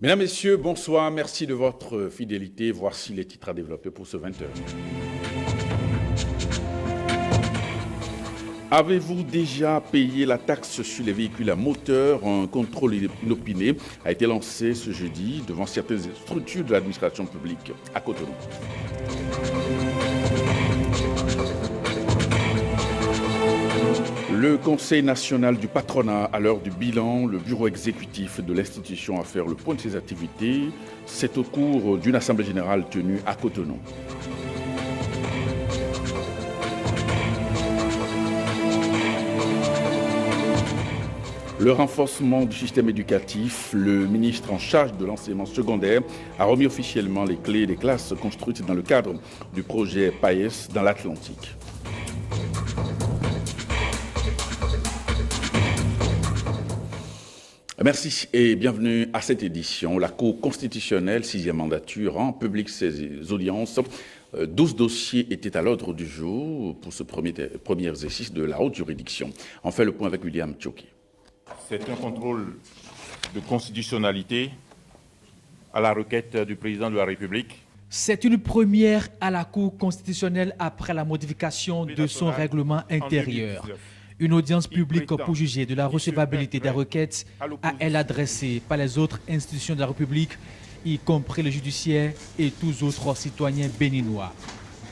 Mesdames, Messieurs, bonsoir. Merci de votre fidélité. Voici les titres à développer pour ce 20h. Avez-vous déjà payé la taxe sur les véhicules à moteur? Un contrôle inopiné a été lancé ce jeudi devant certaines structures de l'administration publique à Cotonou. Le Conseil national du patronat, à l'heure du bilan, le bureau exécutif de l'institution a fait le point de ses activités. C'est au cours d'une assemblée générale tenue à Cotonou. Le renforcement du système éducatif, le ministre en charge de l'enseignement secondaire a remis officiellement les clés des classes construites dans le cadre du projet PAES dans l'Atlantique. Merci et bienvenue à cette édition. La Cour constitutionnelle, 6e mandature, rend public ses audiences. 12 dossiers étaient à l'ordre du jour pour ce premier exercice de la haute juridiction. On fait le point avec William Tchoki. C'est un contrôle de constitutionnalité à la requête du président de la République. C'est une première à la Cour constitutionnelle après la modification de son règlement intérieur. Une audience publique pour juger de la recevabilité des requêtes à elle adressées par les autres institutions de la République, y compris le judiciaire et tous autres citoyens béninois.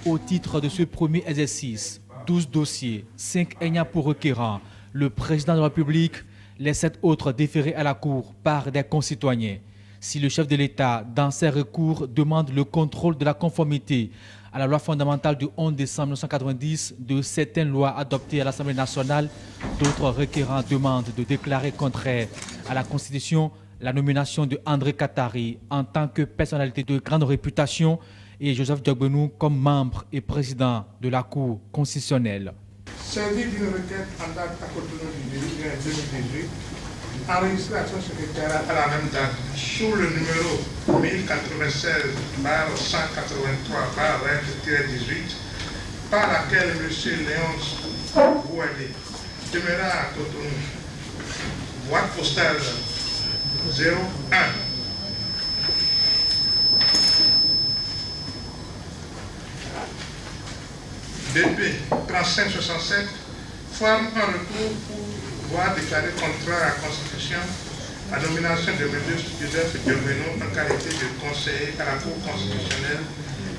Au titre de ce premier exercice, 12 dossiers, 5 ayant pour requérant le président de la République, les 7 autres déférés à la Cour par des concitoyens. Si le chef de l'État, dans ses recours, demande le contrôle de la conformité à la loi fondamentale du 11 décembre 1990 de certaines lois adoptées à l'Assemblée nationale, d'autres requérants demandent de déclarer contraire à la Constitution la nomination de André Katari en tant que personnalité de grande réputation et Joseph Diogbenou comme membre et président de la Cour constitutionnelle. Saisi d'une requête en date à Cotonou du 18 juin 2018, enregistrée à son secrétariat à la même date sous le numéro 1096-183-20-18, par laquelle M. Léonce Bouadé demeura à Cotonou, boîte postale 01. DP 3567 forme un recours pour voir déclarer contraire à la Constitution la nomination de M. Joseph Diogbenou en qualité de conseiller à la Cour constitutionnelle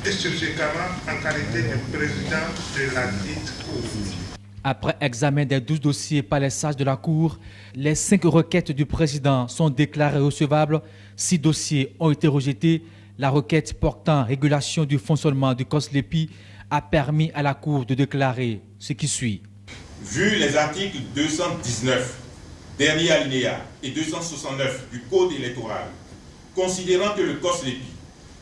et subséquemment en qualité de président de la dite Cour. Après examen des 12 dossiers par les sages de la Cour, les 5 requêtes du président sont déclarées recevables, 6 dossiers ont été rejetés. La requête portant régulation du fonctionnement du COSLEPI a permis à la Cour de déclarer ce qui suit. Vu les articles 219, dernier alinéa, et 269 du Code électoral, considérant que le COSLEPI,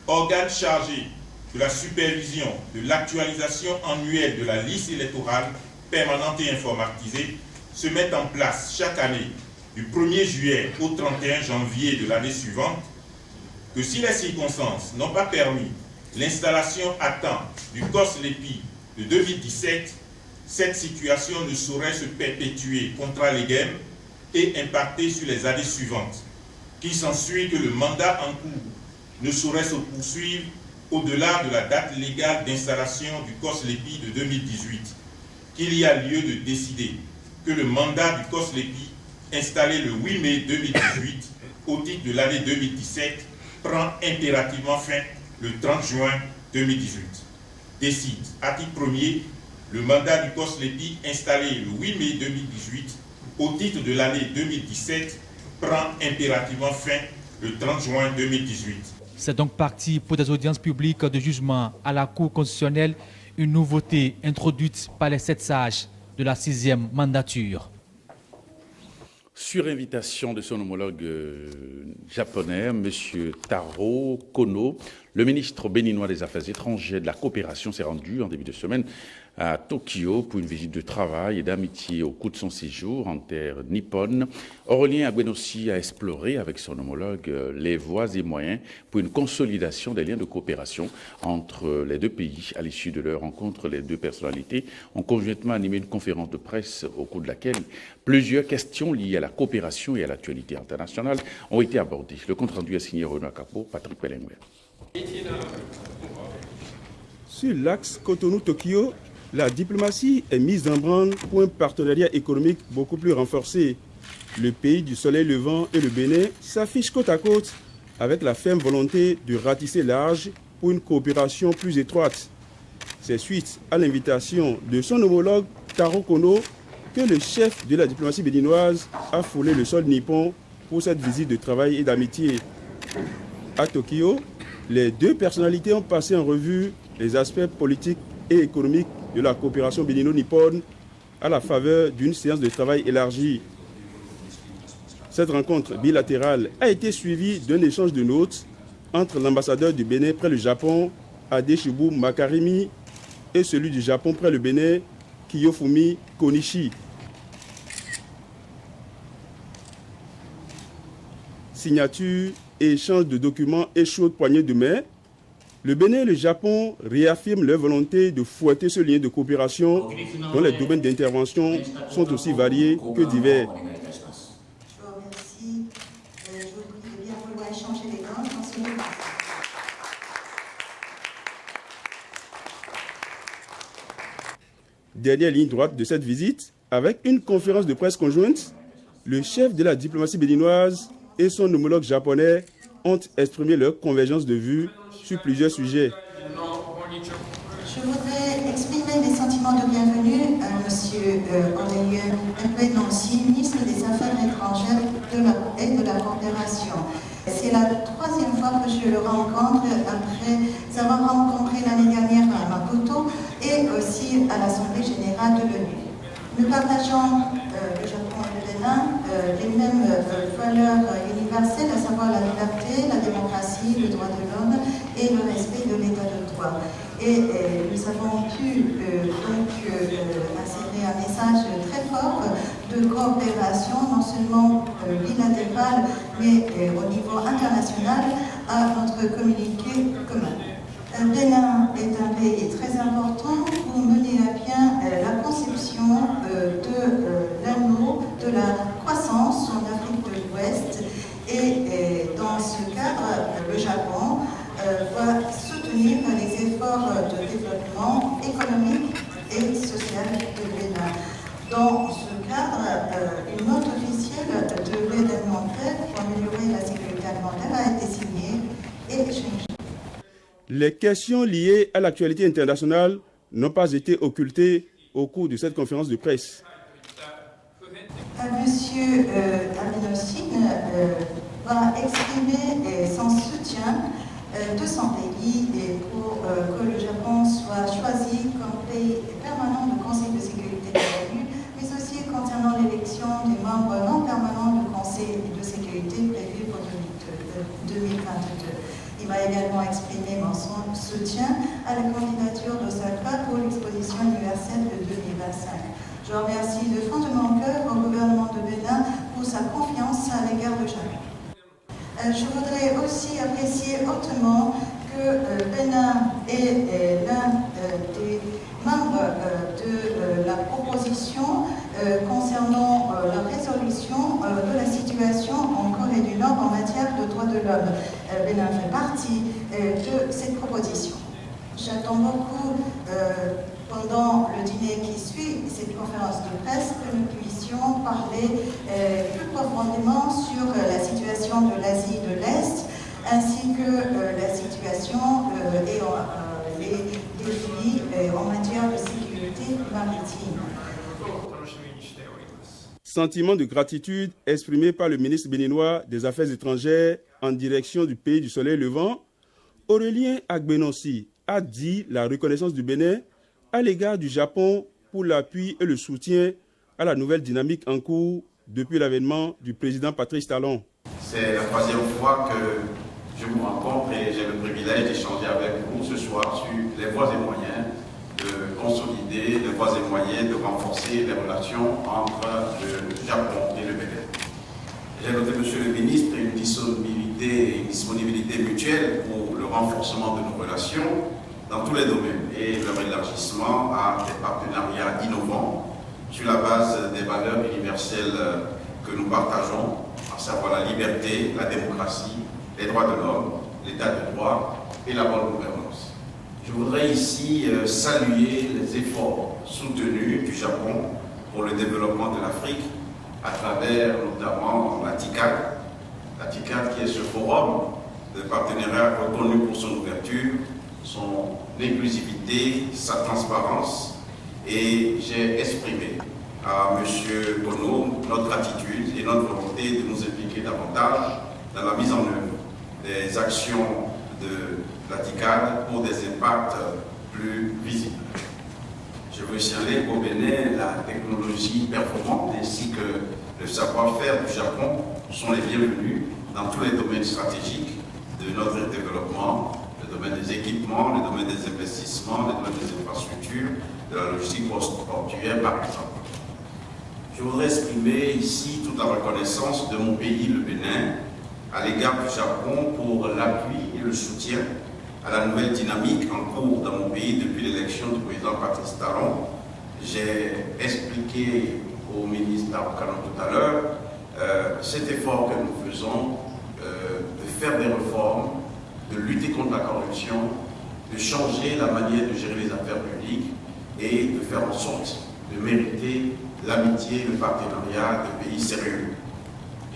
organe chargé de la supervision de l'actualisation annuelle de la liste électorale permanente et informatisée, se met en place chaque année du 1er juillet au 31 janvier de l'année suivante, que si les circonstances n'ont pas permis l'installation à temps du COSLEPI de 2017, cette situation ne saurait se perpétuer contra legem et impacter sur les années suivantes, qu'il s'ensuit que le mandat en cours ne saurait se poursuivre au-delà de la date légale d'installation du COSLEPI de 2018, qu'il y a lieu de décider que le mandat du COSLEPI installé le 8 mai 2018 au titre de l'année 2017 prend impérativement fin le 30 juin 2018. Décide, à titre premier, le mandat du COSLEPI installé le 8 mai 2018 au titre de l'année 2017 prend impérativement fin le 30 juin 2018. C'est donc parti pour des audiences publiques de jugement à la Cour constitutionnelle, une nouveauté introduite par les 7 sages de la 6e mandature. Sur invitation de son homologue japonais, M. Taro Kono, le ministre béninois des Affaires étrangères et de la coopération s'est rendu en début de semaine à Tokyo pour une visite de travail et d'amitié au cours de son séjour en terre nippone. Aurélien Agbenossi a exploré avec son homologue les voies et moyens pour une consolidation des liens de coopération entre les deux pays. À l'issue de leur rencontre, les deux personnalités ont conjointement animé une conférence de presse au cours de laquelle plusieurs questions liées à la coopération et à l'actualité internationale ont été abordées. Le compte-rendu est signé Renaud Capo, Patrick Pelengwe. Sur l'axe Cotonou-Tokyo, la diplomatie est mise en branle pour un partenariat économique beaucoup plus renforcé. Le pays du soleil levant et le Bénin s'affichent côte à côte avec la ferme volonté de ratisser large pour une coopération plus étroite. C'est suite à l'invitation de son homologue Taro Kono que le chef de la diplomatie béninoise a foulé le sol nippon pour cette visite de travail et d'amitié. À Tokyo, les deux personnalités ont passé en revue les aspects politiques et économiques de la coopération bénino-nippone à la faveur d'une séance de travail élargie. Cette rencontre bilatérale a été suivie d'un échange de notes entre l'ambassadeur du Bénin près le Japon, Adeshibu Makarimi, et celui du Japon près le Bénin, Kiyofumi Konishi. Signature et échange de documents et chaudes poignées de main, le Bénin et le Japon réaffirment leur volonté de fouetter ce lien de coopération dont les domaines d'intervention sont aussi variés que divers. Je vous remercie. Je vous prie de bien vouloir échanger les mains dans ce moment. Dernière ligne droite de cette visite, avec une conférence de presse conjointe, le chef de la diplomatie béninoise et son homologue japonais ont exprimé leur convergence de vues sur plusieurs sujets. Je voudrais exprimer mes sentiments de bienvenue à M. Aurélien Agbenossi, ministre des Affaires étrangères et de la coopération. C'est la troisième fois que je le rencontre après avoir rencontré l'année dernière à Maputo et aussi à l'Assemblée générale de l'ONU. Nous partageons, le Japon et le Bénin, les mêmes valeurs universelles, à savoir la liberté, la démocratie, le droit de l'homme et le respect de l'état de droit. Et nous avons pu insérer un message très fort de coopération, non seulement bilatérale, mais au niveau international, à notre communiqué commun. Le Bénin est un pays très important pour mener à bien la conception de l'anneau de la croissance en Afrique de l'Ouest. Et dans ce cadre, le Japon va soutenir les efforts de développement économique et social du Bénin. Dans ce cadre, une note officielle de l'aide alimentaire pour améliorer la sécurité alimentaire a été signée et échangée. Les questions liées à l'actualité internationale n'ont pas été occultées au cours de cette conférence de presse. Monsieur Agbenossi va exprimer son soutien de son pays et pour que le Japon soit choisi comme pays permanent du Conseil de sécurité de l'ONU, mais aussi concernant l'élection des membres non permanents du Conseil de sécurité prévu pour 2022. Il m'a également exprimé son soutien à la candidature d'Osaka pour l'exposition universelle de 2025. Je remercie de fond de mon cœur au gouvernement de Bénin pour sa confiance à l'égard du Japon. Je voudrais aussi apprécier hautement que Bénin est l'un des membres de la proposition concernant la résolution de la situation en Corée du Nord en matière de droits de l'homme. Bénin fait partie de cette proposition. J'attends beaucoup, pendant le dîner qui suit cette conférence de presse, que nous puissions parler plus profondément sur la situation de l'Asie de l'Est, ainsi que la situation et les défis en matière de sécurité maritime. Sentiment de gratitude exprimé par le ministre béninois des Affaires étrangères en direction du pays du soleil levant, Aurélien Agbenossi a dit la reconnaissance du Bénin à l'égard du Japon pour l'appui et le soutien à la nouvelle dynamique en cours depuis l'avènement du président Patrice Talon. C'est la troisième fois que je vous rencontre et j'ai le privilège d'échanger avec vous ce soir sur les voies et moyens de consolider les voies et moyens de renforcer les relations entre le Japon et le Bénin. J'ai noté, Monsieur le ministre, une disponibilité mutuelle pour le renforcement de nos relations dans tous les domaines et leur élargissement à des partenariats innovants sur la base des valeurs universelles que nous partageons, à savoir la liberté, la démocratie, les droits de l'homme, l'état de droit et la bonne gouvernance. Je voudrais ici saluer les efforts soutenus du Japon pour le développement de l'Afrique à travers notamment la TICAD qui est ce forum de partenariat reconnu pour son ouverture, son inclusivité, sa transparence, et j'ai exprimé à M. Kono notre attitude et notre volonté de nous impliquer davantage dans la mise en œuvre des actions de la TICAD pour des impacts plus visibles. Je veux signaler qu'au Bénin, la technologie performante ainsi que le savoir-faire du Japon sont les bienvenus dans tous les domaines stratégiques de notre développement, le domaine des équipements, le domaine des investissements, le domaine des infrastructures, de la logistique portuaire par exemple. Je voudrais exprimer ici toute la reconnaissance de mon pays, le Bénin, à l'égard du Japon pour l'appui et le soutien à la nouvelle dynamique en cours dans mon pays depuis l'élection du président Patrice Talon. J'ai expliqué au ministre Darokano tout à l'heure cet effort que nous faisons de faire des réformes, de lutter contre la corruption, de changer la manière de gérer les affaires publiques et de faire en sorte de mériter l'amitié, le partenariat de pays sérieux.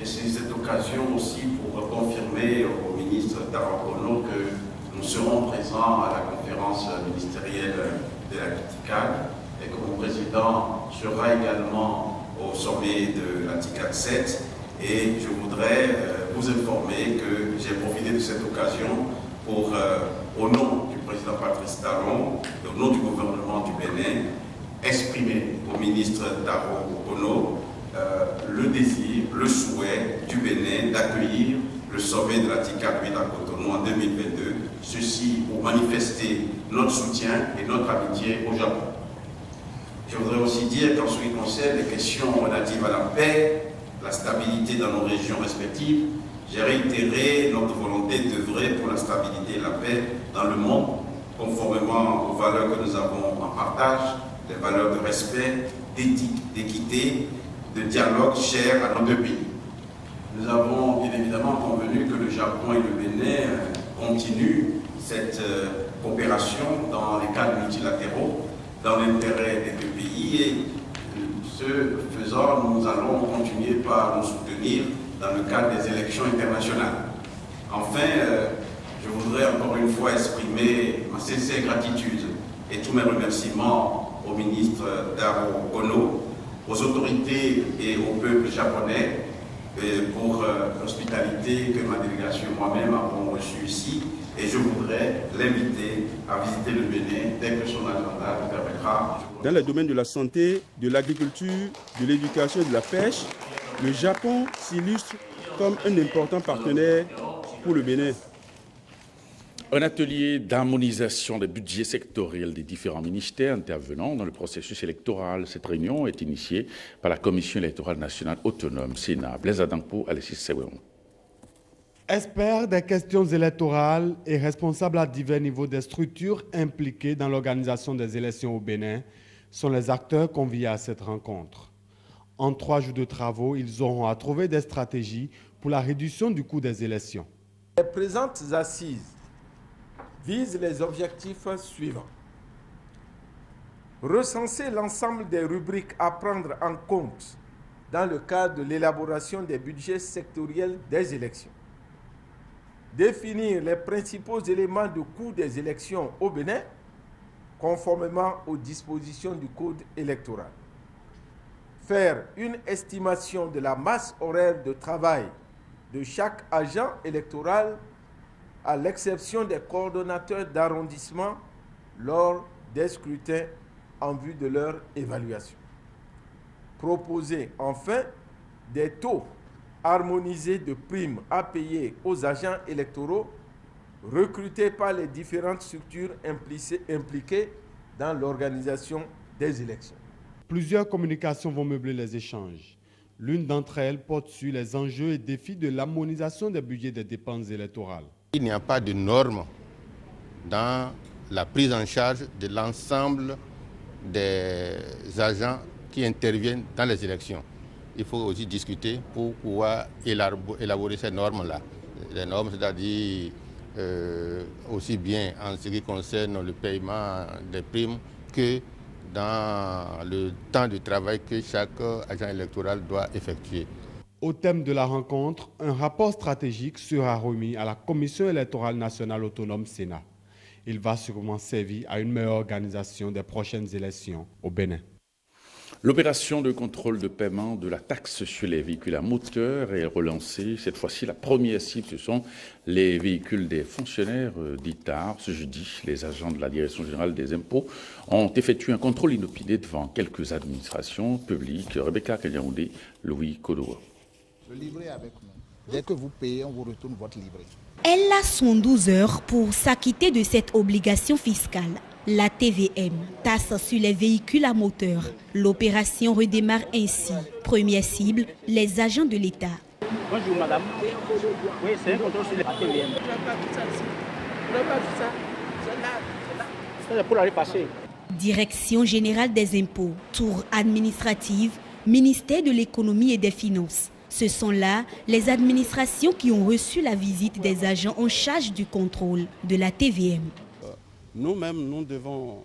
Et c'est cette occasion aussi pour confirmer au ministre Darokano que nous serons présents à la conférence ministérielle de la TICAD et que mon président sera également au sommet de la TICAD 7. Et je voudrais vous informer que j'ai profité de cette occasion pour, au nom du président Patrice Talon, au nom du gouvernement du Bénin, exprimer au ministre Darokano le désir, le souhait du Bénin d'accueillir le sommet de la TICAD 8 à Cotonou en 2022, ceci pour manifester notre soutien et notre amitié au Japon. Je voudrais aussi dire qu'en ce qui concerne les questions relatives à la paix, la stabilité dans nos régions respectives, j'ai réitéré notre volonté d'œuvrer pour la stabilité et la paix dans le monde, conformément aux valeurs que nous avons en partage, les valeurs de respect, d'éthique, d'équité, de dialogue chers à nos deux pays. Nous avons bien évidemment convenu que le Japon et le Bénin continuent cette coopération dans les cadres multilatéraux, dans l'intérêt des deux pays, et ce faisant, nous allons continuer par nous soutenir dans le cadre des élections internationales. Enfin, je voudrais encore une fois exprimer ma sincère gratitude et tous mes remerciements au ministre Darokano, aux autorités et au peuple japonais pour l'hospitalité que ma délégation et moi-même avons reçue ici. Et je voudrais l'inviter à visiter le Bénin dès que son agenda le permettra. Dans les domaines de la santé, de l'agriculture, de l'éducation et de la pêche, le Japon s'illustre comme un important partenaire pour le Bénin. Un atelier d'harmonisation des budgets sectoriels des différents ministères intervenant dans le processus électoral. Cette réunion est initiée par la Commission électorale nationale autonome, Sénat. Blaise Adampo, Alexis Sewon. Experts des questions électorales et responsables à divers niveaux des structures impliquées dans l'organisation des élections au Bénin sont les acteurs conviés à cette rencontre. En 3 jours de travaux, ils auront à trouver des stratégies pour la réduction du coût des élections. Les présentes assises visent les objectifs suivants. Recenser l'ensemble des rubriques à prendre en compte dans le cadre de l'élaboration des budgets sectoriels des élections. Définir les principaux éléments de coût des élections au Bénin, conformément aux dispositions du Code électoral. Faire une estimation de la masse horaire de travail de chaque agent électoral, à l'exception des coordonnateurs d'arrondissement lors des scrutins en vue de leur évaluation. Proposer enfin des taux harmonisés de primes à payer aux agents électoraux recrutés par les différentes structures impliquées dans l'organisation des élections. Plusieurs communications vont meubler les échanges. L'une d'entre elles porte sur les enjeux et défis de l'harmonisation des budgets des dépenses électorales. Il n'y a pas de normes dans la prise en charge de l'ensemble des agents qui interviennent dans les élections. Il faut aussi discuter pour pouvoir élaborer ces normes-là. Les normes, c'est-à-dire aussi bien en ce qui concerne le paiement des primes que dans le temps de travail que chaque agent électoral doit effectuer. Au thème de la rencontre, un rapport stratégique sera remis à la Commission électorale nationale autonome Sénat. Il va sûrement servir à une meilleure organisation des prochaines élections au Bénin. L'opération de contrôle de paiement de la taxe sur les véhicules à moteur est relancée. Cette fois-ci, la première cible, ce sont les véhicules des fonctionnaires d'ITAR. Ce jeudi, les agents de la Direction générale des impôts ont effectué un contrôle inopiné devant quelques administrations publiques. Rebecca Kanyaoundé, Louis Kodoua. Le livret est avec nous. Dès que vous payez, on vous retourne votre livret. Elle a 112 heures pour s'acquitter de cette obligation fiscale. La TVM, taxe sur les véhicules à moteur. L'opération redémarre ainsi. Première cible, les agents de l'État. Bonjour madame. Oui, c'est un contrôle sur la TVM. C'est pour aller passer. Direction générale des impôts, tour administrative, ministère de l'économie et des finances. Ce sont là les administrations qui ont reçu la visite des agents en charge du contrôle de la TVM. Nous-mêmes, nous devons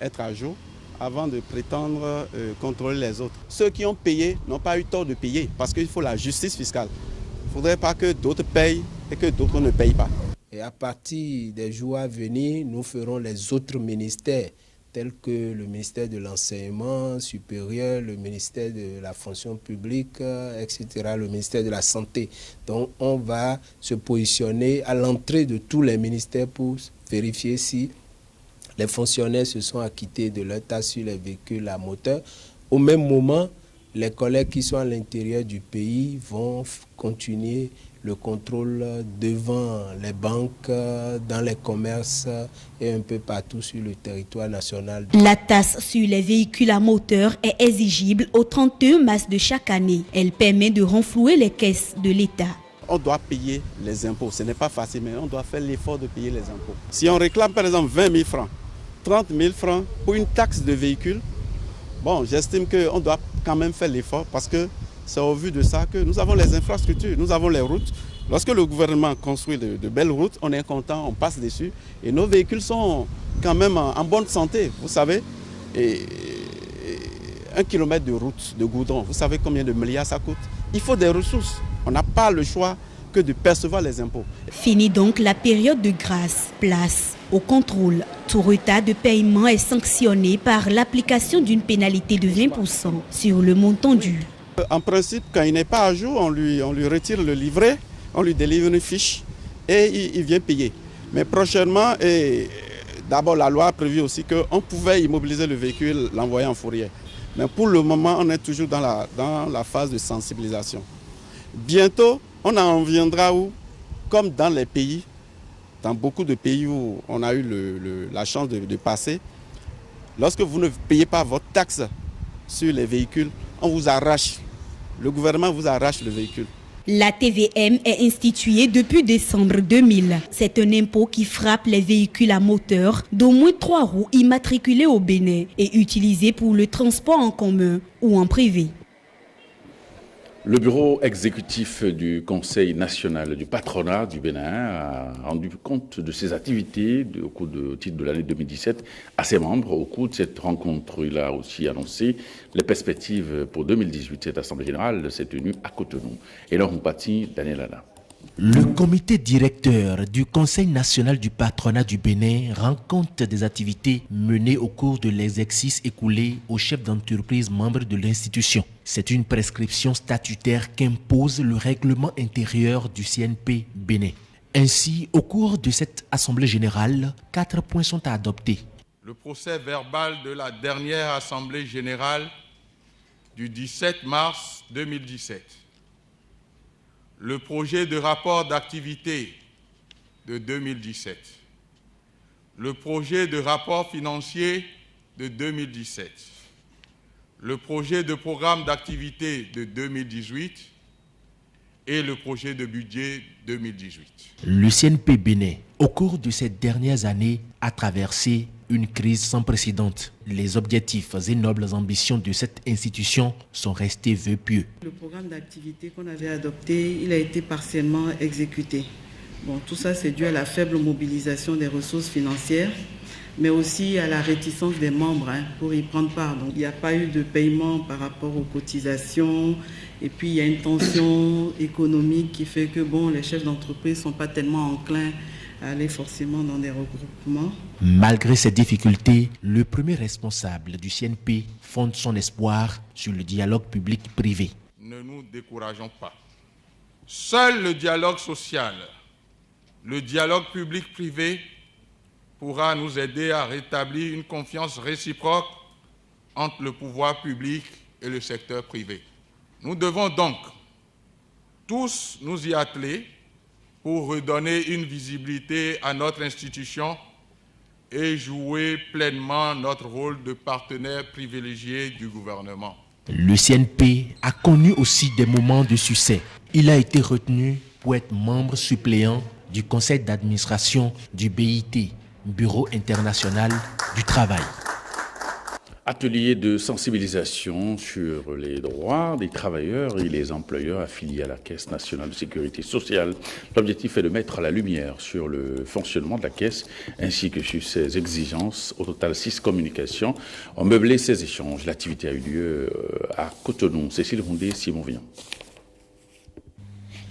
être à jour avant de prétendre contrôler les autres. Ceux qui ont payé n'ont pas eu tort de payer parce qu'il faut la justice fiscale. Il ne faudrait pas que d'autres payent et que d'autres ne payent pas. Et à partir des jours à venir, nous ferons les autres ministères tels que le ministère de l'enseignement supérieur, le ministère de la fonction publique, etc., le ministère de la santé. Donc on va se positionner à l'entrée de tous les ministères pour vérifier si les fonctionnaires se sont acquittés de leur taxe sur les véhicules à moteur. Au même moment, les collègues qui sont à l'intérieur du pays vont continuer le contrôle devant les banques, dans les commerces et un peu partout sur le territoire national. La taxe sur les véhicules à moteur est exigible au 31 mars de chaque année. Elle permet de renflouer les caisses de l'État. On doit payer les impôts. Ce n'est pas facile, mais on doit faire l'effort de payer les impôts. Si on réclame par exemple 20 000 francs, 30 000 francs pour une taxe de véhicule, bon, j'estime qu'on doit quand même faire l'effort parce que c'est au vu de ça que nous avons les infrastructures, nous avons les routes. Lorsque le gouvernement construit de belles routes, on est content, on passe dessus. Et nos véhicules sont quand même en bonne santé, vous savez. Et 1 kilomètre de route, de goudron, vous savez combien de milliards ça coûte? Il faut des ressources. On n'a pas le choix que de percevoir les impôts. Fini donc la période de grâce. Place au contrôle. Tout retard de paiement est sanctionné par l'application d'une pénalité de 20% sur le montant dû. En principe, quand il n'est pas à jour, on lui retire le livret, on lui délivre une fiche et il vient payer. Mais prochainement, d'abord la loi a prévu aussi qu'on pouvait immobiliser le véhicule, l'envoyer en fourrière. Mais pour le moment, on est toujours dans la phase de sensibilisation. Bientôt, on en viendra où, comme dans les pays, dans beaucoup de pays où on a eu la chance de passer, lorsque vous ne payez pas votre taxe sur les véhicules, on vous arrache. Le gouvernement vous arrache le véhicule. La TVM est instituée depuis décembre 2000. C'est un impôt qui frappe les véhicules à moteur d'au moins 3 roues immatriculés au Bénin et utilisés pour le transport en commun ou en privé. Le bureau exécutif du Conseil national du patronat du Bénin a rendu compte de ses activités au titre de l'année 2017 à ses membres. Au cours de cette rencontre, il a aussi annoncé les perspectives pour 2018. Cette Assemblée générale s'est tenue à Cotonou. Et là, on partit Daniel Anna. Le comité directeur du Conseil national du patronat du Bénin rend compte des activités menées au cours de l'exercice écoulé aux chefs d'entreprise membres de l'institution. C'est une prescription statutaire qu'impose le règlement intérieur du CNP Bénin. Ainsi, au cours de cette assemblée générale, 4 points sont adoptés. Le procès verbal de la dernière assemblée générale du 17 mars 2017. Le projet de rapport d'activité de 2017, le projet de rapport financier de 2017, le projet de programme d'activité de 2018 et le projet de budget 2018. Le CNP Bénin, au cours de ces dernières années, a traversé une crise sans précédent. Les objectifs et nobles ambitions de cette institution sont restés vœux pieux. Le programme d'activité qu'on avait adopté, il a été partiellement exécuté. Bon, tout ça, c'est dû à la faible mobilisation des ressources financières, mais aussi à la réticence des membres pour y prendre part. Donc, il n'y a pas eu de paiement par rapport aux cotisations. Et puis, il y a une tension économique qui fait que les chefs d'entreprise ne sont pas tellement enclins à aller forcément dans des regroupements. Malgré ces difficultés, le premier responsable du CNP fonde son espoir sur le dialogue public-privé. Ne nous décourageons pas. Seul le dialogue social, le dialogue public-privé pourra nous aider à rétablir une confiance réciproque entre le pouvoir public et le secteur privé. Nous devons donc tous nous y atteler pour redonner une visibilité à notre institution et jouer pleinement notre rôle de partenaire privilégié du gouvernement. Le CNP a connu aussi des moments de succès. Il a été retenu pour être membre suppléant du conseil d'administration du BIT, Bureau international du travail. Atelier de sensibilisation sur les droits des travailleurs et les employeurs affiliés à la Caisse nationale de sécurité sociale. L'objectif est de mettre la lumière sur le fonctionnement de la Caisse ainsi que sur ses exigences. Au total, 6 communications ont meublé ces échanges. L'activité a eu lieu à Cotonou. Cécile Rondé, Simon Vian.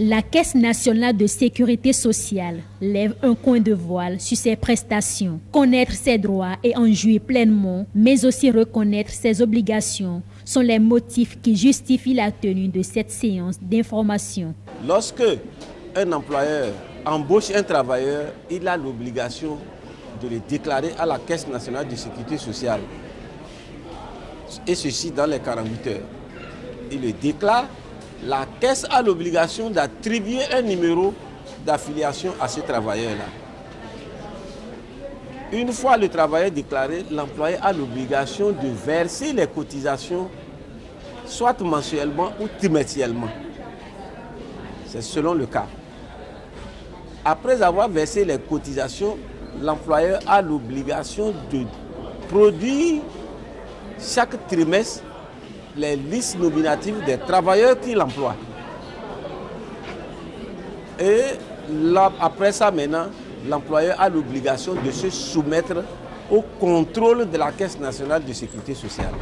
La Caisse nationale de sécurité sociale lève un coin de voile sur ses prestations. Connaître ses droits et en jouir pleinement, mais aussi reconnaître ses obligations, sont les motifs qui justifient la tenue de cette séance d'information. Lorsque un employeur embauche un travailleur, il a l'obligation de le déclarer à la Caisse nationale de sécurité sociale. Et ceci dans les 48 heures. Il le déclare. La Caisse a l'obligation d'attribuer un numéro d'affiliation à ce travailleur-là. Une fois le travailleur déclaré, l'employeur a l'obligation de verser les cotisations, soit mensuellement ou trimestriellement. C'est selon le cas. Après avoir versé les cotisations, l'employeur a l'obligation de produire chaque trimestre les listes nominatives des travailleurs qu'il emploie. Et là, après ça, maintenant, l'employeur a l'obligation de se soumettre au contrôle de la Caisse nationale de sécurité sociale.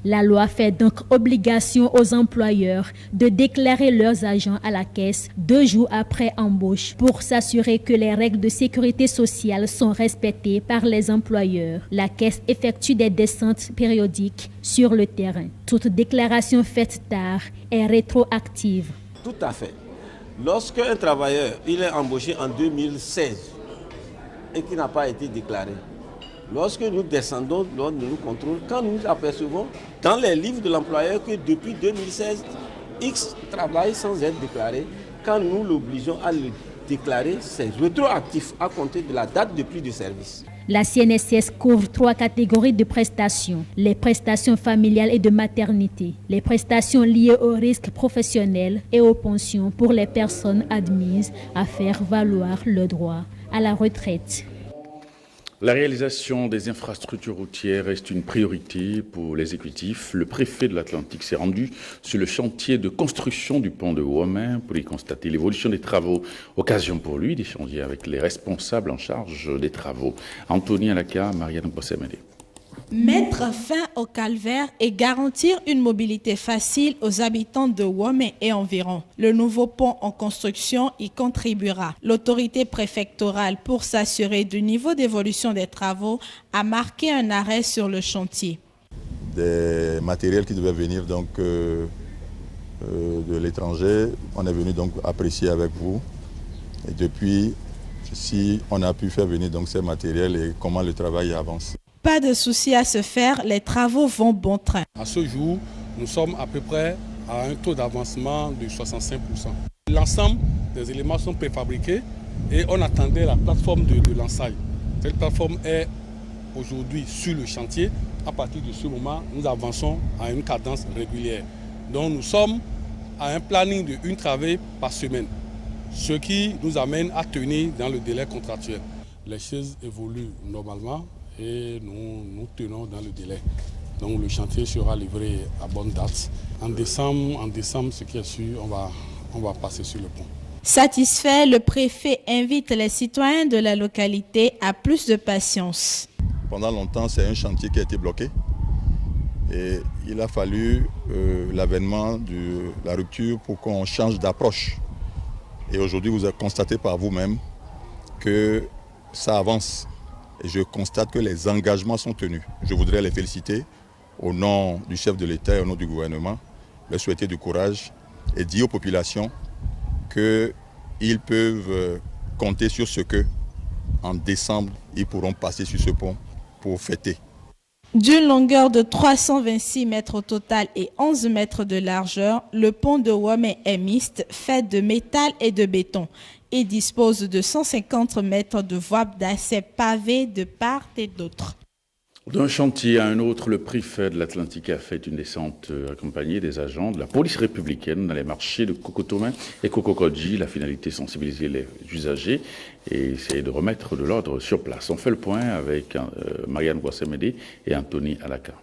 La loi fait donc obligation aux employeurs de déclarer leurs agents à la Caisse 2 jours après embauche pour s'assurer que les règles de sécurité sociale sont respectées par les employeurs. La Caisse effectue des descentes périodiques sur le terrain. Toute déclaration faite tard est rétroactive. Tout à fait. Lorsque un travailleur il est embauché en 2016 et qui n'a pas été déclaré, lorsque nous descendons lors de nos contrôles, quand nous apercevons dans les livres de l'employeur que depuis 2016, X travaille sans être déclaré, quand nous l'obligeons à le déclarer, c'est rétroactif à compter de la date de prise de service. La CNSS couvre 3 catégories de prestations. Les prestations familiales et de maternité, les prestations liées aux risques professionnels et aux pensions pour les personnes admises à faire valoir le droit à la retraite. La réalisation des infrastructures routières reste une priorité pour l'exécutif. Le préfet de l'Atlantique s'est rendu sur le chantier de construction du pont de Ouamen pour y constater l'évolution des travaux. Occasion pour lui d'échanger avec les responsables en charge des travaux. Anthony Alaka, Marianne Bossemede. Mettre fin au calvaire et garantir une mobilité facile aux habitants de Ouamen et environ. Le nouveau pont en construction y contribuera. L'autorité préfectorale, pour s'assurer du niveau d'évolution des travaux, a marqué un arrêt sur le chantier. Des matériels qui devaient venir donc de l'étranger, on est venu donc apprécier avec vous. Et depuis, si on a pu faire venir donc ces matériels et comment le travail avance. Pas de souci à se faire, les travaux vont bon train. À ce jour, nous sommes à peu près à un taux d'avancement de 65%. L'ensemble des éléments sont préfabriqués et on attendait la plateforme de lançage. Cette plateforme est aujourd'hui sur le chantier. À partir de ce moment, nous avançons à une cadence régulière. Donc nous sommes à un planning de une travée par semaine, ce qui nous amène à tenir dans le délai contractuel. Les choses évoluent normalement et nous tenons dans le délai. Donc le chantier sera livré à bonne date. En décembre, ce qui est sûr, on va passer sur le pont. Satisfait, le préfet invite les citoyens de la localité à plus de patience. Pendant longtemps, c'est un chantier qui a été bloqué. Et il a fallu l'avènement de la rupture pour qu'on change d'approche. Et aujourd'hui, vous avez constaté par vous-même que ça avance. Et je constate que les engagements sont tenus. Je voudrais les féliciter au nom du chef de l'État et au nom du gouvernement, leur souhaiter du courage et dire aux populations qu'ils peuvent compter sur ce que, en décembre, ils pourront passer sur ce pont pour fêter. D'une longueur de 326 mètres au total et 11 mètres de largeur, le pont de Womé est mixte, fait de métal et de béton. Et dispose de 150 mètres de voies d'accès pavées de part et d'autre. D'un chantier à un autre, le préfet de l'Atlantique a fait une descente accompagnée des agents de la police républicaine dans les marchés de Kokotomé et Kokokodji. La finalité, sensibiliser les usagers et essayer de remettre de l'ordre sur place. On fait le point avec Marianne Gouassemede et Anthony Alaka.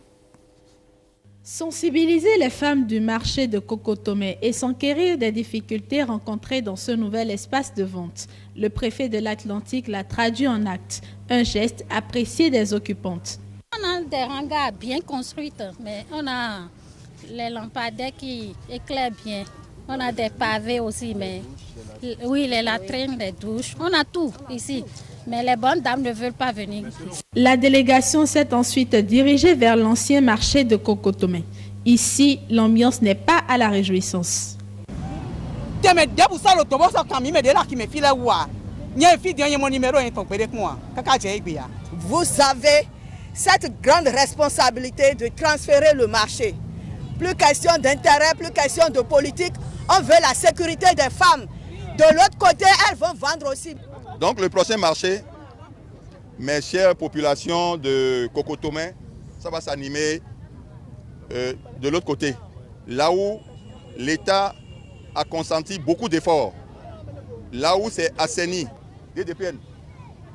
Sensibiliser les femmes du marché de Kokotomé et s'enquérir des difficultés rencontrées dans ce nouvel espace de vente. Le préfet de l'Atlantique l'a traduit en actes, un geste apprécié des occupantes. On a des hangars bien construites, mais on a les lampadaires qui éclairent bien. On a des pavés aussi, mais oui, les latrines, les douches, on a tout ici. Mais les bonnes dames ne veulent pas venir. La délégation s'est ensuite dirigée vers l'ancien marché de Kokotomé. Ici, l'ambiance n'est pas à la réjouissance. Vous avez cette grande responsabilité de transférer le marché. Plus question d'intérêt, plus question de politique. On veut la sécurité des femmes. De l'autre côté, elles vont vendre aussi. Donc le prochain marché, mes chères populations de Kokotomé, ça va s'animer de l'autre côté. Là où l'État a consenti beaucoup d'efforts. Là où c'est assaini. DDPN,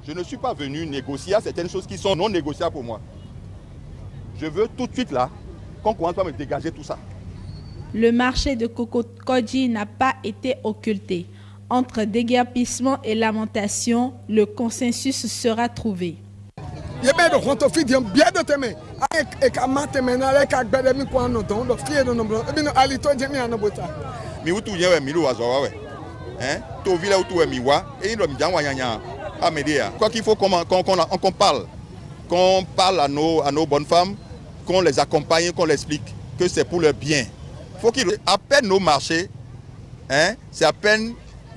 je ne suis pas venu négocier certaines choses qui sont non négociables pour moi. Je veux tout de suite là qu'on commence par me dégager tout ça. Le marché de Kokokodji n'a pas été occulté. Entre déguerpissement et lamentation, le consensus sera trouvé. Quoi qu'il faut qu'on parle à nos bonnes femmes, qu'on les accompagne, qu'on les explique que c'est pour leur bien. Il faut qu'ils appellent nos marchés, c'est à peine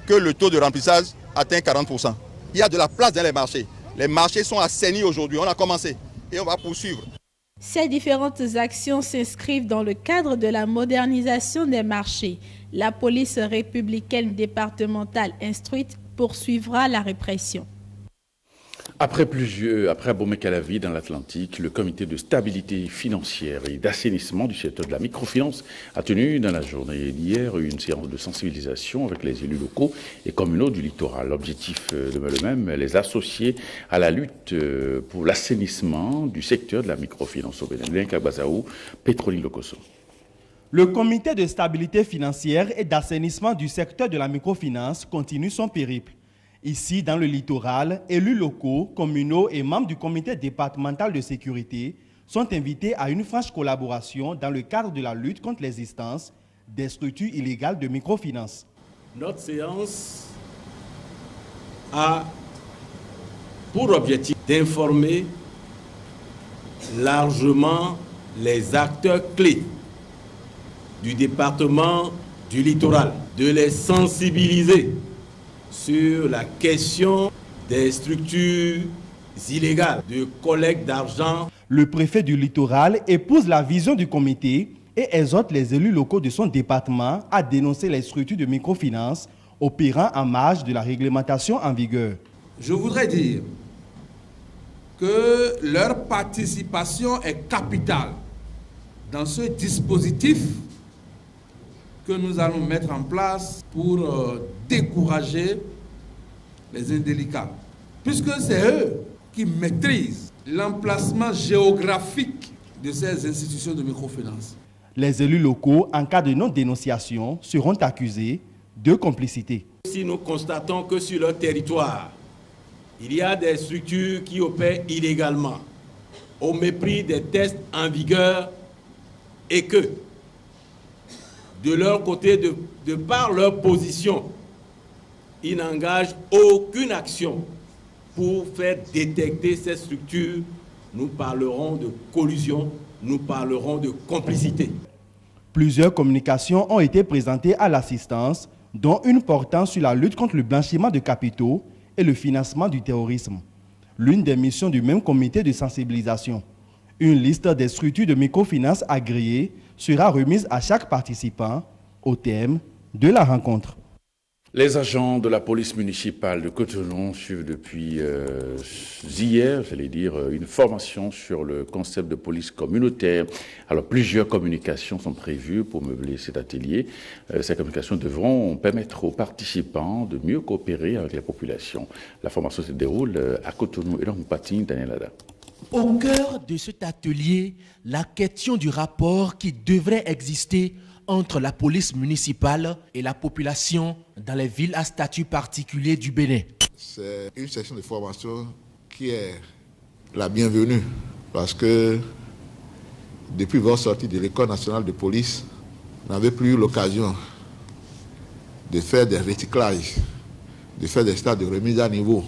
que le taux de remplissage atteint 40%. Il y a de la place dans les marchés. Les marchés sont assainis aujourd'hui, on a commencé et on va poursuivre. Ces différentes actions s'inscrivent dans le cadre de la modernisation des marchés. La police républicaine départementale instruite poursuivra la répression. Après Abomey-Calavi dans l'Atlantique, le comité de stabilité financière et d'assainissement du secteur de la microfinance a tenu dans la journée d'hier une séance de sensibilisation avec les élus locaux et communaux du littoral. L'objectif demeure le même, les associer à la lutte pour l'assainissement du secteur de la microfinance au Bénin. Pétroli Lokoso. Le comité de stabilité financière et d'assainissement du secteur de la microfinance continue son périple. Ici, dans le littoral, élus locaux, communaux et membres du comité départemental de sécurité sont invités à une franche collaboration dans le cadre de la lutte contre l'existence des structures illégales de microfinance. Notre séance a pour objectif d'informer largement les acteurs clés du département du littoral, de les sensibiliser sur la question des structures illégales de collecte d'argent. Le préfet du littoral épouse la vision du comité et exhorte les élus locaux de son département à dénoncer les structures de microfinance opérant en marge de la réglementation en vigueur. Je voudrais dire que leur participation est capitale dans ce dispositif que nous allons mettre en place pour décourager les indélicats. Puisque c'est eux qui maîtrisent l'emplacement géographique de ces institutions de microfinance. Les élus locaux, en cas de non-dénonciation, seront accusés de complicité. Si nous constatons que sur leur territoire, il y a des structures qui opèrent illégalement, au mépris des tests en vigueur, et que, de leur côté, de par leur position, ils n'engagent aucune action pour faire détecter ces structures, nous parlerons de collusion, nous parlerons de complicité. Plusieurs communications ont été présentées à l'assistance, dont une portant sur la lutte contre le blanchiment de capitaux et le financement du terrorisme. L'une des missions du même comité de sensibilisation. Une liste des structures de microfinance agréées sera remise à chaque participant au thème de la rencontre. Les agents de la police municipale de Cotonou suivent depuis hier, j'allais dire, une formation sur le concept de police communautaire. Alors, plusieurs communications sont prévues pour meubler cet atelier. Ces communications devront permettre aux participants de mieux coopérer avec les populations. La formation se déroule à Cotonou et dans Moupatine, Daniel Ada. Au cœur de cet atelier, la question du rapport qui devrait exister entre la police municipale et la population dans les villes à statut particulier du Bénin. C'est une session de formation qui est la bienvenue parce que depuis votre sortie de l'École nationale de police, vous n'avez plus eu l'occasion de faire des recyclages, de faire des stades de remise à niveau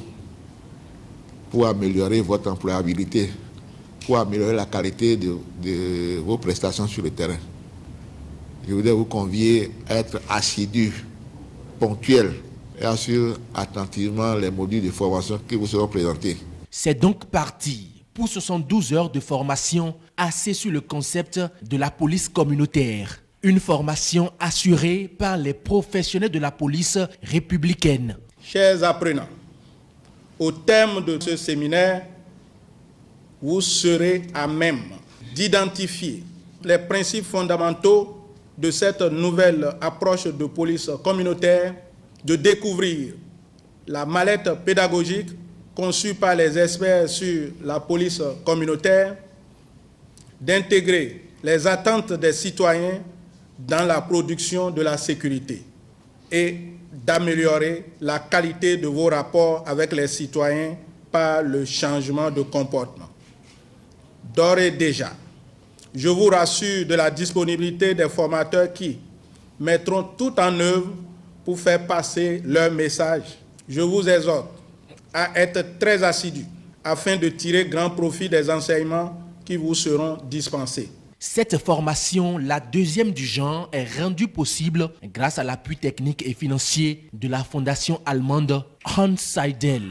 pour améliorer votre employabilité, pour améliorer la qualité de vos prestations sur le terrain. Je voudrais vous convier à être assidu, ponctuel et à suivre attentivement les modules de formation qui vous seront présentés. C'est donc parti pour 72 heures de formation axée sur le concept de la police communautaire. Une formation assurée par les professionnels de la police républicaine. Chers apprenants, au terme de ce séminaire, vous serez à même d'identifier les principes fondamentaux de cette nouvelle approche de police communautaire, de découvrir la mallette pédagogique conçue par les experts sur la police communautaire, d'intégrer les attentes des citoyens dans la production de la sécurité et d'améliorer la qualité de vos rapports avec les citoyens par le changement de comportement. D'ores et déjà, je vous rassure de la disponibilité des formateurs qui mettront tout en œuvre pour faire passer leur message. Je vous exhorte à être très assidus afin de tirer grand profit des enseignements qui vous seront dispensés. Cette formation, la deuxième du genre, est rendue possible grâce à l'appui technique et financier de la fondation allemande Hans Seidel.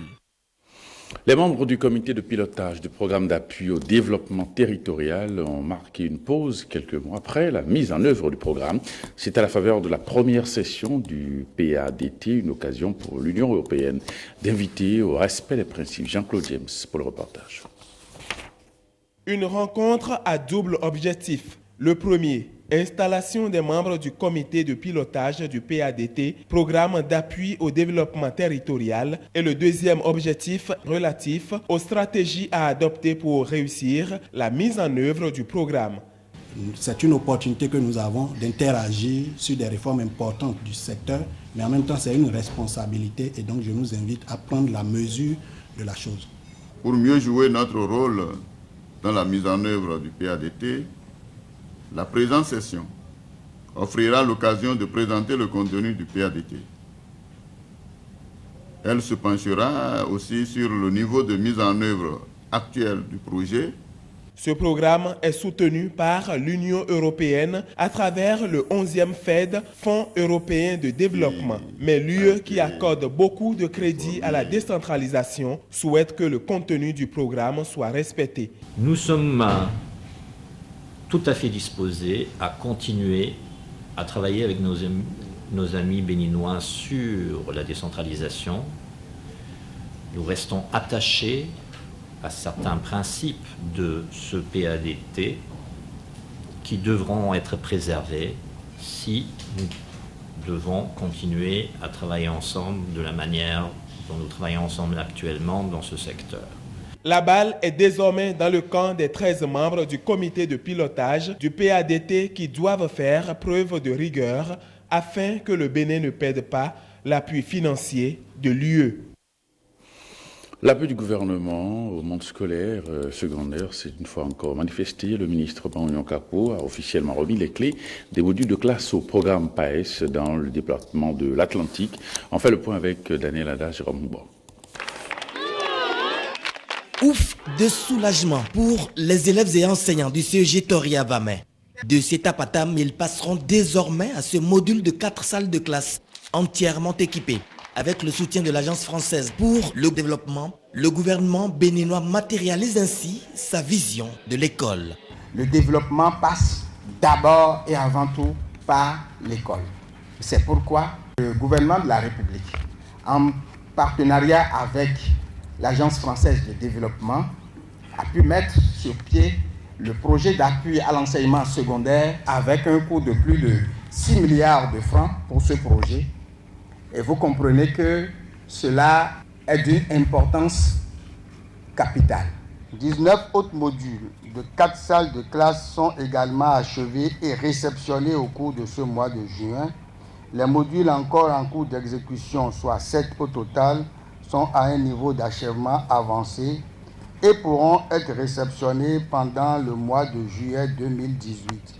Les membres du comité de pilotage du programme d'appui au développement territorial ont marqué une pause quelques mois après la mise en œuvre du programme. C'est à la faveur de la première session du PADT, une occasion pour l'Union européenne d'inviter au respect des principes. Jean-Claude James pour le reportage. Une rencontre à double objectif. Le premier, installation des membres du comité de pilotage du PADT, programme d'appui au développement territorial, et le deuxième objectif relatif aux stratégies à adopter pour réussir la mise en œuvre du programme. C'est une opportunité que nous avons d'interagir sur des réformes importantes du secteur, mais en même temps c'est une responsabilité et donc je nous invite à prendre la mesure de la chose. Pour mieux jouer notre rôle dans la mise en œuvre du PADT, la présente session offrira l'occasion de présenter le contenu du PADT. Elle se penchera aussi sur le niveau de mise en œuvre actuel du projet. Ce programme est soutenu par l'Union européenne à travers le 11e FED, Fonds européen de développement. Mais l'UE, qui accorde beaucoup de crédits à la décentralisation, souhaite que le contenu du programme soit respecté. Nous sommes tout à fait disposés à continuer à travailler avec nos amis béninois sur la décentralisation. Nous restons attachés à certains principes de ce PADT qui devront être préservés si nous devons continuer à travailler ensemble de la manière dont nous travaillons ensemble actuellement dans ce secteur. La balle est désormais dans le camp des 13 membres du comité de pilotage du PADT qui doivent faire preuve de rigueur afin que le Bénin ne perde pas l'appui financier de l'UE. L'appui du gouvernement au monde scolaire secondaire s'est une fois encore manifesté. Le ministre Maounyon Kakpo a officiellement remis les clés des modules de classe au programme PAES dans le département de l'Atlantique. On fait le point avec Daniel Ada, Jérôme Mouba. Ouf de soulagement pour les élèves et enseignants du CEG Toria Vamé. De cet apatam, ils passeront désormais à ce module de 4 salles de classe entièrement équipées. Avec le soutien de l'Agence française pour le développement, le gouvernement béninois matérialise ainsi sa vision de l'école. Le développement passe d'abord et avant tout par l'école. C'est pourquoi le gouvernement de la République, en partenariat avec l'Agence française de développement, a pu mettre sur pied le projet d'appui à l'enseignement secondaire avec un coût de plus de 6 milliards de francs pour ce projet. Et vous comprenez que cela est d'une importance capitale. 19 autres modules de 4 salles de classe sont également achevés et réceptionnés au cours de ce mois de juin. Les modules encore en cours d'exécution, soit 7 au total, sont à un niveau d'achèvement avancé et pourront être réceptionnés pendant le mois de juillet 2018.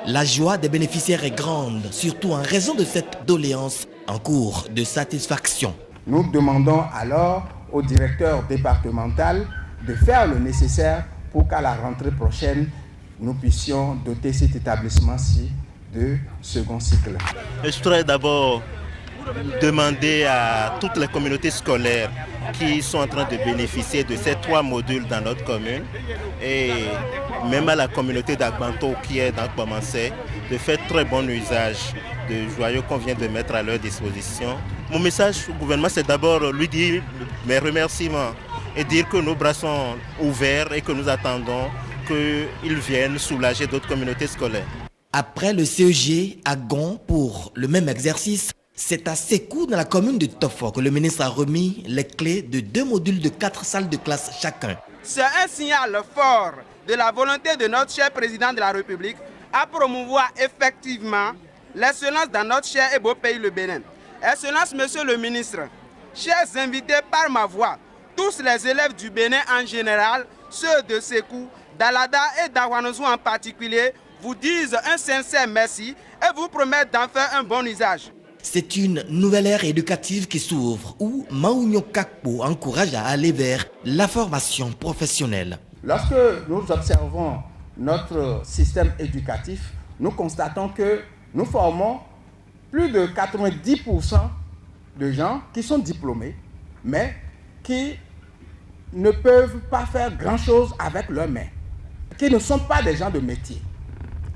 La joie des bénéficiaires est grande, surtout en raison de cette doléance en cours de satisfaction. Nous demandons alors au directeur départemental de faire le nécessaire pour qu'à la rentrée prochaine, nous puissions doter cet établissement-ci de second cycle. Je voudrais d'abord demander à toutes les communautés scolaires qui sont en train de bénéficier de ces 3 modules dans notre commune et même à la communauté d'Agbanto qui est dans Kbamansé de faire très bon usage de joyaux qu'on vient de mettre à leur disposition. Mon message au gouvernement, c'est d'abord lui dire mes remerciements et dire que nos bras sont ouverts et que nous attendons qu'ils viennent soulager d'autres communautés scolaires. Après le CEG à Gon pour le même exercice, c'est à Sékou dans la commune de Tofo que le ministre a remis les clés de 2 modules de 4 salles de classe chacun. C'est un signal fort de la volonté de notre cher président de la République à promouvoir effectivement l'excellence dans notre cher et beau pays le Bénin. Excellence, monsieur le ministre, chers invités par ma voix, tous les élèves du Bénin en général, ceux de Sékou, d'Alada et d'Awanozou en particulier, vous disent un sincère merci et vous promettent d'en faire un bon usage. C'est une nouvelle ère éducative qui s'ouvre où Maounyon Kakpo encourage à aller vers la formation professionnelle. Lorsque nous observons notre système éducatif, nous constatons que nous formons plus de 90% de gens qui sont diplômés, mais qui ne peuvent pas faire grand-chose avec leurs mains, qui ne sont pas des gens de métier.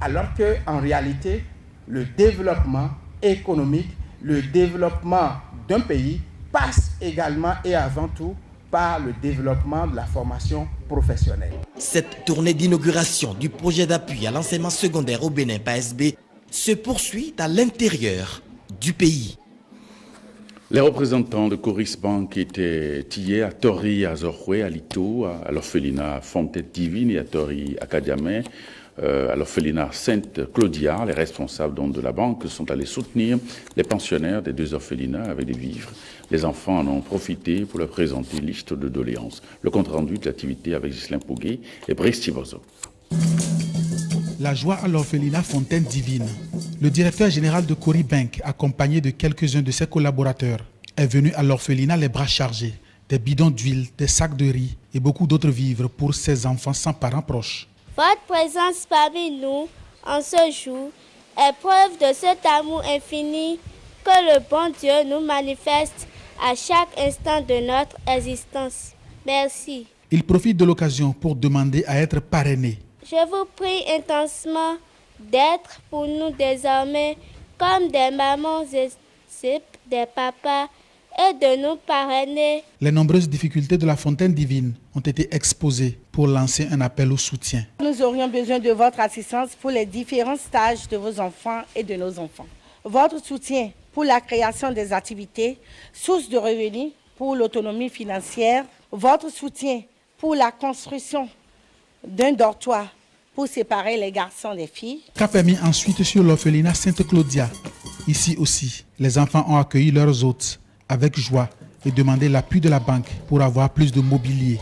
Alors qu'en réalité, le développement économique, le développement d'un pays passe également et avant tout par le développement de la formation professionnelle. Cette tournée d'inauguration du projet d'appui à l'enseignement secondaire au Bénin PASB se poursuit à l'intérieur du pays. Les représentants de Coris Bank étaient hier à Tori, à Zorhwe, à Lito, à l'orphelinat Fontaine Divine et à Tori Acadiamé, à l'orphelinat Sainte Claudia. Les responsables de la banque sont allés soutenir les pensionnaires des 2 orphelinats avec des vivres. Les enfants en ont profité pour leur présenter une liste de doléances. Le compte-rendu de l'activité avec Ghislain Pouguet et Brice Thibozo. La joie à l'orphelinat Fontaine Divine. Le directeur général de Coris Bank, accompagné de quelques-uns de ses collaborateurs, est venu à l'orphelinat les bras chargés, des bidons d'huile, des sacs de riz et beaucoup d'autres vivres pour ses enfants sans parents proches. Votre présence parmi nous en ce jour est preuve de cet amour infini que le bon Dieu nous manifeste à chaque instant de notre existence. Merci. Il profite de l'occasion pour demander à être parrainé. Je vous prie intensement d'être pour nous désormais comme des mamans et des papas et de nous parrainer. Les nombreuses difficultés de la Fontaine Divine ont été exposées pour lancer un appel au soutien. Nous aurions besoin de votre assistance pour les différents stages de vos enfants et de nos enfants. Votre soutien pour la création des activités, sources de revenus pour l'autonomie financière, votre soutien pour la construction d'un dortoir pour séparer les garçons des filles. Cap est mis ensuite sur l'orphelinat Sainte-Claudia. Ici aussi, les enfants ont accueilli leurs hôtes avec joie et demandé l'appui de la banque pour avoir plus de mobilier.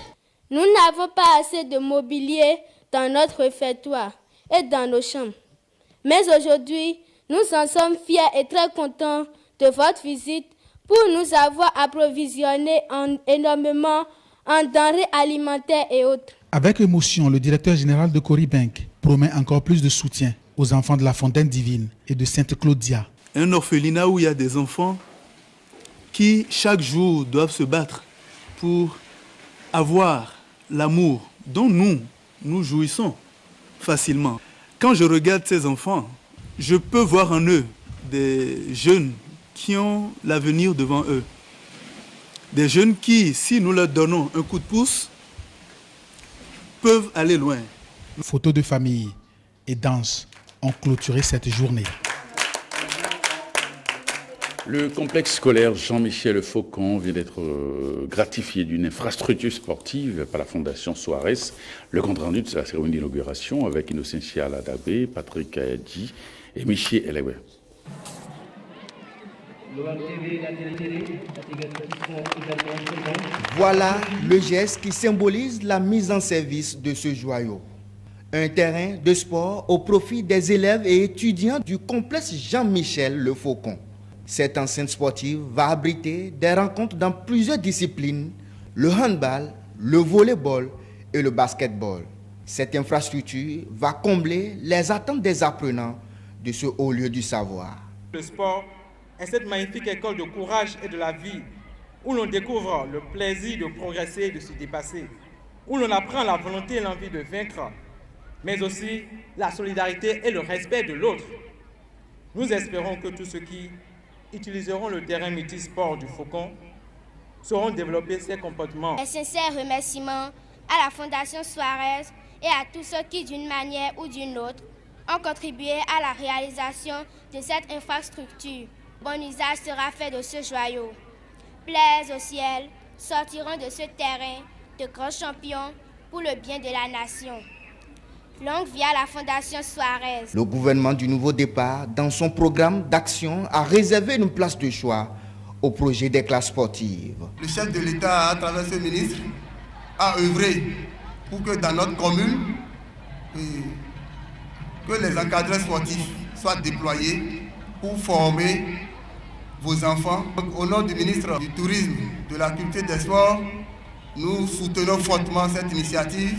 Nous n'avons pas assez de mobilier dans notre réfectoire et dans nos chambres. Mais aujourd'hui, nous en sommes fiers et très contents de votre visite pour nous avoir approvisionnés énormément en denrées alimentaires et autres. Avec émotion, le directeur général de Cory Bank promet encore plus de soutien aux enfants de la Fontaine Divine et de Sainte-Claudia. Un orphelinat où il y a des enfants qui, chaque jour, doivent se battre pour avoir l'amour dont nous jouissons facilement. Quand je regarde ces enfants, je peux voir en eux des jeunes qui ont l'avenir devant eux. Des jeunes qui, si nous leur donnons un coup de pouce, peuvent aller loin. Photos de famille et danse ont clôturé cette journée. Le complexe scolaire Jean-Michel Faucon vient d'être gratifié d'une infrastructure sportive par la Fondation Suarez. Le compte-rendu de la cérémonie d'inauguration avec Innocentia Aladabé, Patrick Ayadji et Michel Elewe. Voilà le geste qui symbolise la mise en service de ce joyau. Un terrain de sport au profit des élèves et étudiants du complexe Jean-Michel Le Faucon. Cette enceinte sportive va abriter des rencontres dans plusieurs disciplines, le handball, le volleyball et le basketball. Cette infrastructure va combler les attentes des apprenants de ce haut lieu du savoir. Le sport est cette magnifique école de courage et de la vie où l'on découvre le plaisir de progresser et de se dépasser, où l'on apprend la volonté et l'envie de vaincre, mais aussi la solidarité et le respect de l'autre. Nous espérons que tous ceux qui utiliseront le terrain multisport du Faucon sauront développer ces comportements. Un sincère remerciement à la Fondation Suarez et à tous ceux qui, d'une manière ou d'une autre, ont contribué à la réalisation de cette infrastructure. Bon usage sera fait de ce joyau. Plaise au ciel, sortiront de ce terrain de grands champions pour le bien de la nation. Longue vie à la Fondation Suarez. Le gouvernement du Nouveau Départ, dans son programme d'action, a réservé une place de choix au projet des classes sportives. Le chef de l'État, à travers ce ministre, a œuvré pour que dans notre commune, que les encadreurs sportifs soient déployés pour former vos enfants. Au nom du ministre du Tourisme, de la Culture et des Sports, nous soutenons fortement cette initiative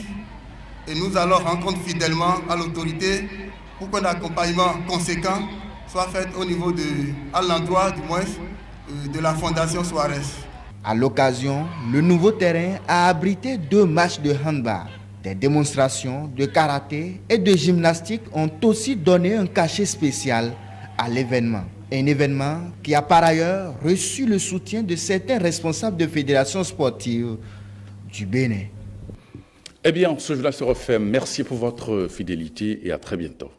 et nous allons rendre fidèlement à l'autorité pour qu'un accompagnement conséquent soit fait au niveau à l'endroit du moins de la Fondation Suarez. À l'occasion, le nouveau terrain a abrité 2 matchs de handball. Des démonstrations de karaté et de gymnastique ont aussi donné un cachet spécial à l'événement. Un événement qui a par ailleurs reçu le soutien de certains responsables de fédérations sportives du Bénin. Eh bien, ce jeu-là se referme. Merci pour votre fidélité et à très bientôt.